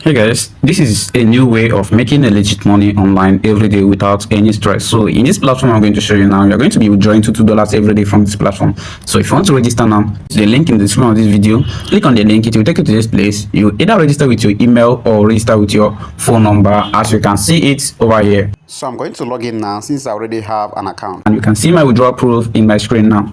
Hey guys, this is a new way of making a legit money online every day without any stress. So in this platform I'm going to show you now, you're going to be withdrawing $2 every day from this platform. So if you want to register now, the link in the description of this video, click on the link, it will take you to this place. You either register with your email or register with your phone number, as you can see it over here. So I'm going to log in now since I already have an account. And you can see my withdrawal proof in my screen now.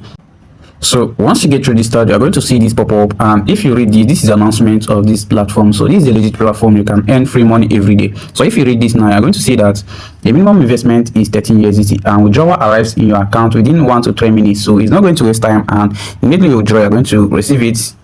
So once you get registered, you're going to see this pop up, and if you read this is announcement of this platform. So this is a legit platform, you can earn free money every day. So if you read this now, you're going to see that the minimum investment is 13 USDT and withdrawal arrives in your account within 1 to 3 minutes. So it's not going to waste time, and immediately you withdraw, you're going to receive it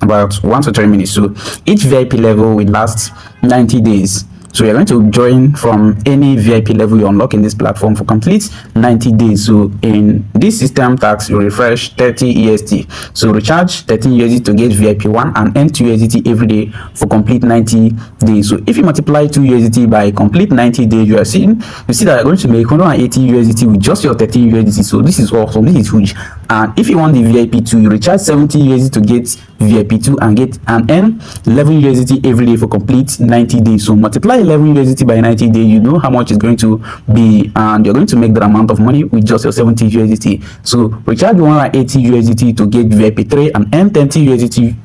about 1 to 3 minutes. So each VIP level will last 90 days. So you're going to join from any VIP level you unlock in this platform for complete 90 days. So in this system tax, you refresh 30 EST. So recharge 13 USD to get VIP 1 and earn 2 USD every day for complete 90 days. So if you multiply 2 USD by complete 90 days, you see that you're going to make 180 USD with just your 13 USD. So this is awesome. This is huge. And if you want the VIP 2, you recharge 70 USD to get VIP 2 and earn 11 USD every day for complete 90 days. So multiply 11 USD by 90 days, you know how much it's going to be, and you're going to make that amount of money with just your 70 USD. So recharge 180 USD to get VIP 3 and earn 30 USD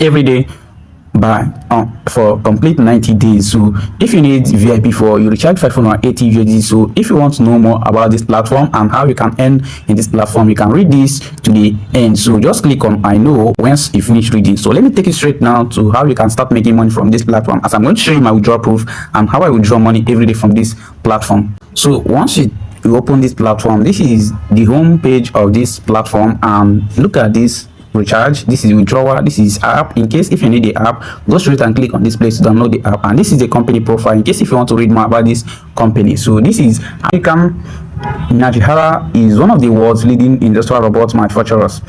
every day for complete 90 days. So if you need VIP 4, you recharge 580 USD. So if you want to know more about this platform and how you can earn in this platform, you can read this to the end. So just click on I know once you finish reading. So let me take you straight now to how you can start making money from this platform, as I'm going to show you my withdrawal proof and how I withdraw money every day from this platform. So once you open this platform, this is the home page of this platform, and look at this. Recharge, this is withdrawal, this is app. In case if you need the app, go straight and click on this place to download the app, and this is the company profile in case if you want to read more about this company. So this is American. Najihara is one of the world's leading industrial robot manufacturers.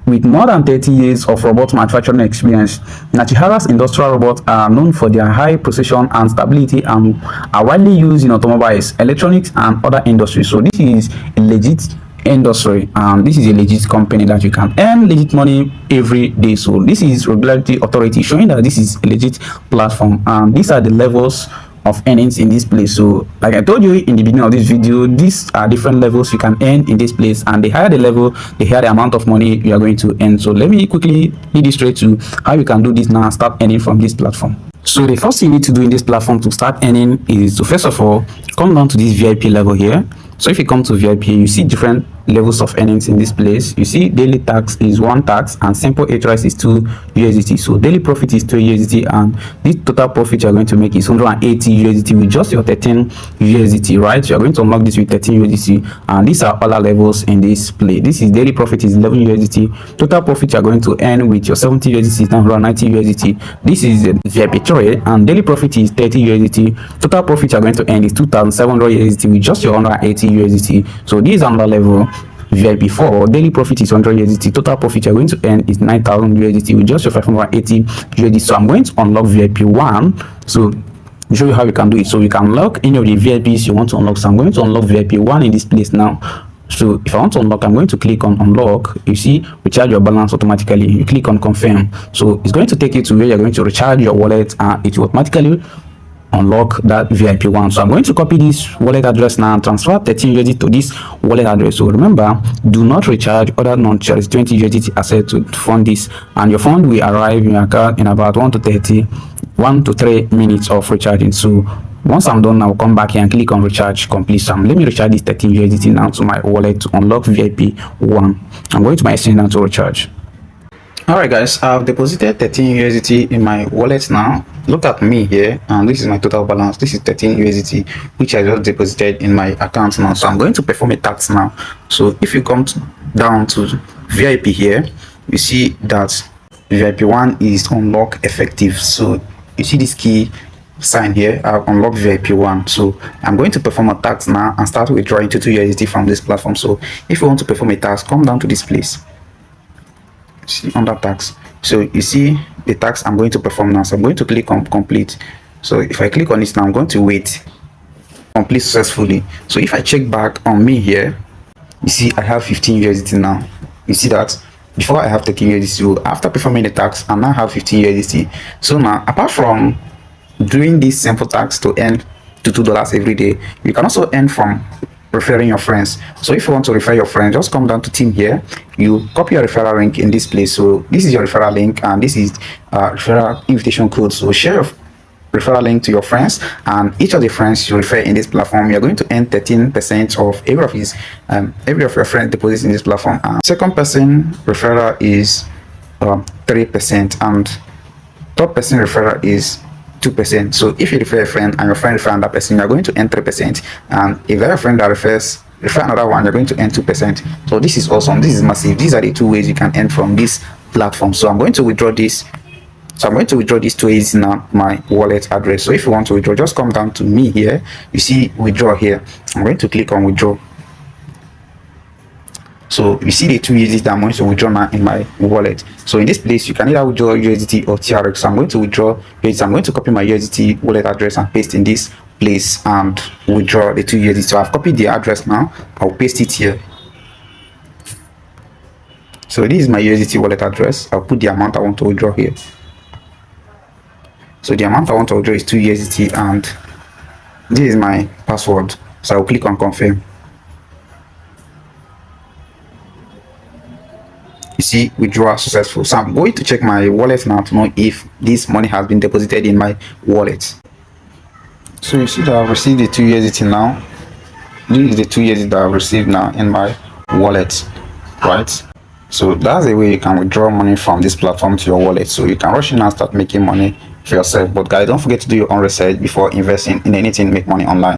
With more than 30 years of robot manufacturing experience, Nachihara's industrial robots are known for their high precision and stability and are widely used in automobiles, electronics, and other industries. So this is a legit industry, and this is a legit company that you can earn legit money every day. So this is regulatory authority showing that this is a legit platform, and these are the levels of earnings in this place. So like I told you in the beginning of this video, these are different levels you can earn in this place, and the higher the level, the higher the amount of money you are going to earn. So let me quickly lead you straight to how you can do this now and start earning from this platform. So the first thing you need to do in this platform to start earning is to first of all come down to this VIP level here. So if you come to VIP, you see different levels of earnings in this place. You see daily tax is 1 tax and simple HRS is 2 USDT. So daily profit is 2 USDT, and this total profit you're going to make is 180 USDT with just your 13 USDT, right? You're going to unlock this with 13 USDT, and these are other levels in this play. This is daily profit is 11 USDT. Total profit you're going to earn with your 70 USDT is 190 USDT. This is VIP trade, and daily profit is 30 USDT. Total profit you're going to earn is 2,700 USDT with just your 180 USDT. So this is another level. VIP 4, daily profit is 100 USDT. Total profit you're going to earn is 9,000 USDT with just your 580 USDT. So I'm going to unlock VIP 1. So I'll show you how you can do it. So you can unlock any of the VIPs you want to unlock. So I'm going to unlock VIP 1 in this place now. So if I want to unlock, I'm going to click on unlock. You see, recharge your balance automatically. You click on confirm. So it's going to take you to where you're going to recharge your wallet, and it will automatically unlock that VIP 1. So I'm going to copy this wallet address now and transfer 13 USD to this wallet address. So remember, do not recharge other non-charged 20 USDT asset to fund this, and your fund will arrive in your account in about 1 to 3 minutes of recharging. So once I'm done, I'll come back here and click on recharge complete. So let me recharge this 13 USDT now to my wallet to unlock VIP 1. I'm going to my exchange now to recharge. Alright guys, I've deposited 13 USDT in my wallet now. Look at me here, and this is my total balance. This is 13 USDT which I just deposited in my account now. So I'm going to perform a tax now. So if you come down to VIP here, you see that VIP 1 is unlock effective. So you see this key sign here, I've unlocked VIP 1. So I'm going to perform a tax now and start withdrawing 2 USDT from this platform. So if you want to perform a tax, come down to this place. See under tax. So you see the tax I'm going to perform now. So I'm going to click on complete. So if I click on this now, I'm going to wait complete successfully. So if I check back on me here, you see I have 15 USDT now. You see that before I have 30 USDT. So after performing the tax, I now have 15 USDT. So now, apart from doing this simple tax to earn to $2 every day, you can also earn from referring your friends. So if you want to refer your friend, just come down to team here, you copy your referral link in this place. So this is your referral link, and this is referral invitation code. So share your referral link to your friends, and each of the friends you refer in this platform, you're going to earn 13% of every of your friends deposits in this platform. Second person referral is 3%, and third person referral is 2%. So if you refer a friend and your friend refer another person, you're going to earn 3%. And if your friend that refer another one, you're going to earn 2%. So this is awesome. This is massive. These are the two ways you can earn from this platform. So I'm going to withdraw this. So I'm going to withdraw this to Easy now, my wallet address. So if you want to withdraw, just come down to me here. You see withdraw here. I'm going to click on withdraw. So you see the 2 USDT that I'm going to withdraw now in my wallet. So in this place, you can either withdraw USDT or TRX. So I'm going to withdraw USDT. I'm going to copy my USDT wallet address and paste in this place and withdraw the 2 USDT. So I've copied the address now. I'll paste it here. So this is my USDT wallet address. I'll put the amount I want to withdraw here. So the amount I want to withdraw is 2 USDT, and this is my password. So I'll click on confirm. You see withdrawal successful. So I'm going to check my wallet now to know if this money has been deposited in my wallet. So you see that I've received the 2 USDT now. This is the 2 USDT that I've received now in my wallet, right? So that's the way you can withdraw money from this platform to your wallet. So you can rush in and start making money for yourself. But guys, don't forget to do your own research before investing in anything make money online.